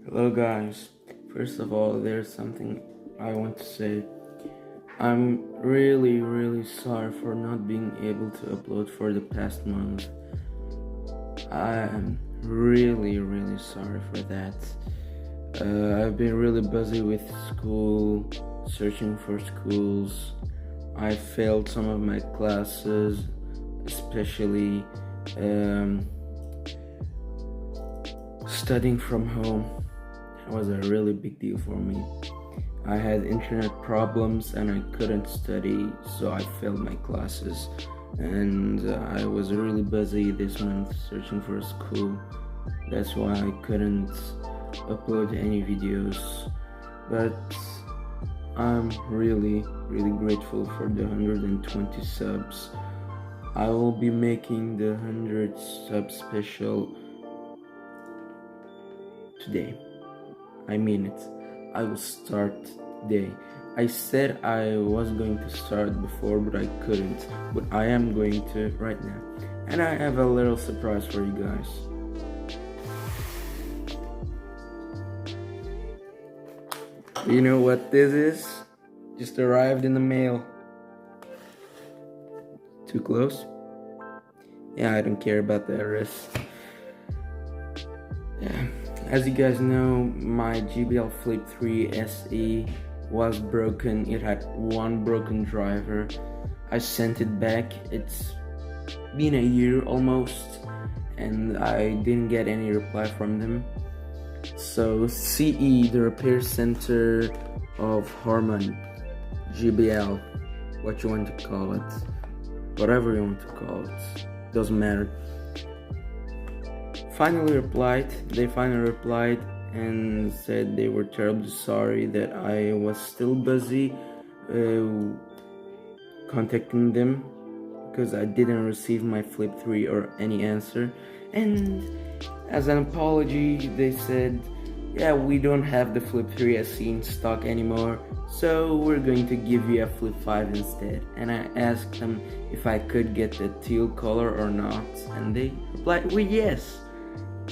Hello guys, first of all there's something I want to say. I'm really sorry for not being able to upload for the past month. I am really sorry for that. I've been really busy with school, searching for schools. I failed some of my classes, especially studying from home. It was a really big deal for me. I had internet problems and I couldn't study, so I failed my classes. And I was really busy this month searching for a school. That's why I couldn't upload any videos. But I'm really grateful for the 120 subs. I will be making the 100 sub special today. I mean it. I will start today. I said I was going to start before, but I couldn't. But I am going to right now. And I have a little surprise for you guys. You know what this is? Just arrived in the mail. Too close? Yeah, I don't care about the rest. Yeah. As you guys know, my JBL Flip 3 SE was broken. It had one broken driver. I sent it back. It's been a year almost, and I didn't get any reply from them. So CE, the repair center of Harman, JBL, what you want to call it, whatever you want to call it, doesn't matter. They finally replied and said they were terribly sorry that I was still busy contacting them because I didn't receive my Flip 3 or any answer. And as an apology, they said, yeah, we don't have the Flip 3 SE in stock anymore, so we're going to give you a Flip 5 instead. And I asked them if I could get the teal color or not, and they replied with yes.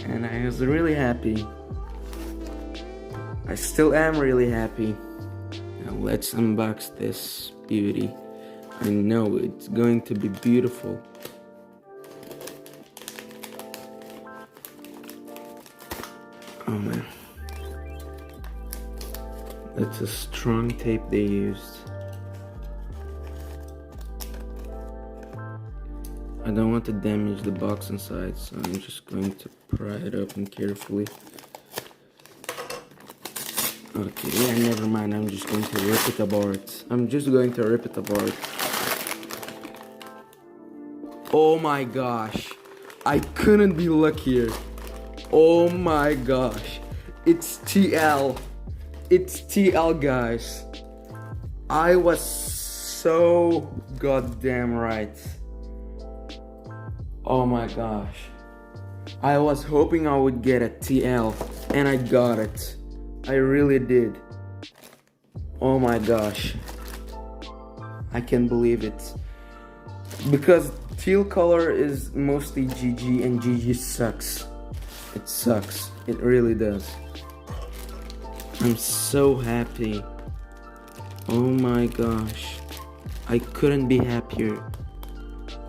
And I was really happy. I still am really happy. Now let's unbox this beauty. I know it's going to be beautiful. Oh man. That's a strong tape they used. I don't want to damage the box inside, so I'm just going to pry it open carefully. Okay, yeah, never mind. I'm just going to rip it apart. Oh my gosh. I couldn't be luckier. Oh my gosh. It's TL. It's TL, guys. I was so goddamn right. Oh my gosh. I was hoping I would get a TL, and I got it. I really did. Oh my gosh. I can't believe it. Because teal color is mostly GG, and GG sucks. It sucks. It really does. I'm so happy. Oh my gosh. I couldn't be happier.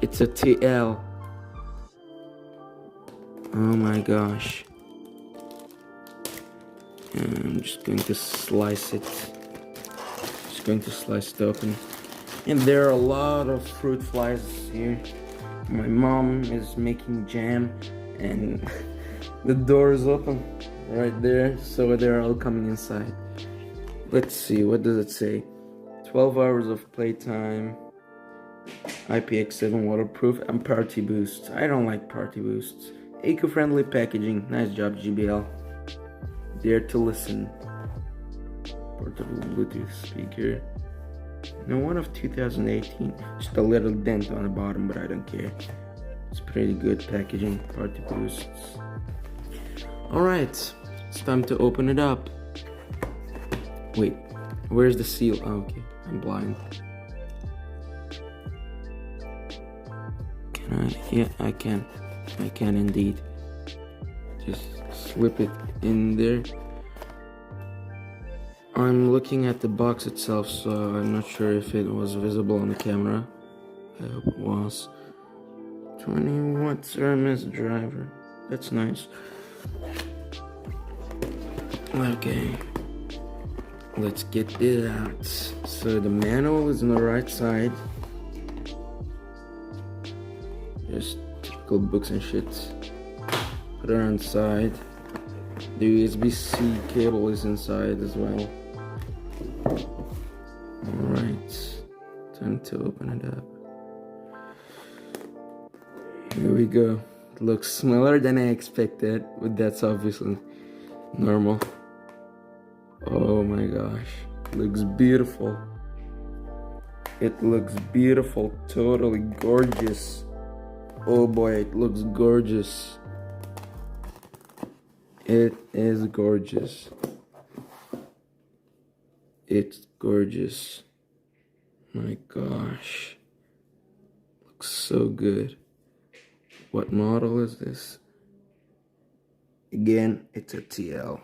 It's a TL. Oh my gosh. And I'm just going to slice it. Open. And there are a lot of fruit flies here. My mom is making jam, and the door is open right there, so they're all coming inside. Let's see, what does it say? 12 hours of playtime, IPX7 waterproof, and party boost. I don't like party boosts. Eco-friendly packaging. Nice job, JBL. Dare to listen. Portable Bluetooth speaker. No, one of 2018. Just a little dent on the bottom, but I don't care. It's pretty good packaging. Party boosts. Alright, it's time to open it up. Wait, where's the seal? Oh, okay, I'm blind. Can I? Yeah, I can. I can indeed. Just slip it in there. I'm looking at the box itself, so I'm not sure if it was visible on the camera. I hope it was. 20 watt RMS driver. That's nice. Okay. Let's get it out. So the manual is on the right side. Just typical books and shit. Put it on the side. The USB-C cable is inside as well. Alright. Time to open it up. Here we go. It looks smaller than I expected, but that's obviously normal. Oh my gosh. Looks beautiful. It looks beautiful. Totally gorgeous. Oh boy, it looks gorgeous. It is gorgeous. It's gorgeous. My gosh. Looks so good. What model is this? Again, it's a TL.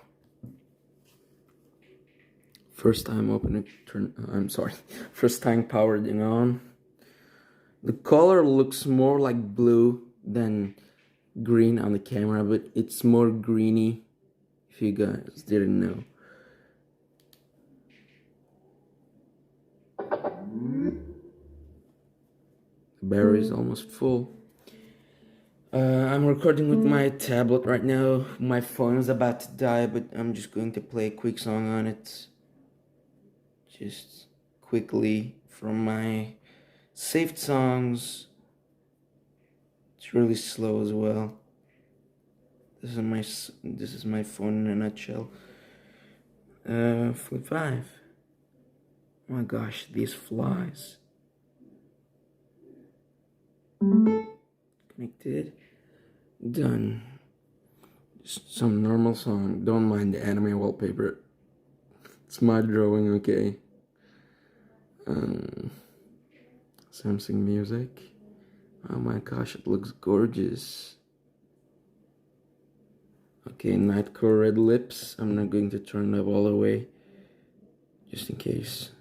First time opening, first time powered it on. The color looks more like blue than green on the camera, but it's more greeny, if you guys didn't know. The battery is almost full. I'm recording with my tablet right now. My phone is about to die, but I'm just going to play a quick song on it. Just quickly from my saved songs. It's really slow as well. This is my phone in a nutshell. Flip 5. Oh my gosh, these flies. Connected. Done. Just some normal song. Don't mind the anime wallpaper. It's my drawing, okay. Samsung Music. Oh my gosh, it looks gorgeous. Okay, Nightcore Red Lips. I'm not going to turn it up all the way, just in case.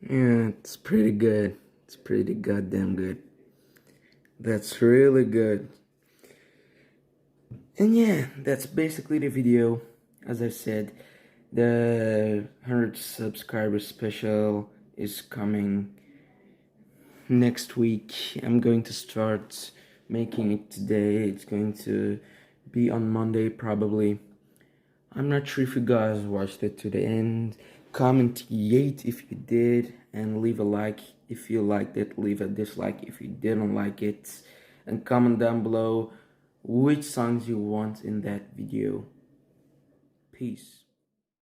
Yeah, it's pretty good. It's pretty goddamn good. That's really good. And yeah, that's basically the video. As I said, the 100 subscriber special is coming next week. I'm going to start making it today. It's going to be on Monday probably. I'm not sure if you guys watched it to the end. Comment yay if you did, and leave a like if you liked it. Leave a dislike if you didn't like it, and comment down below which songs you want in that video. Peace.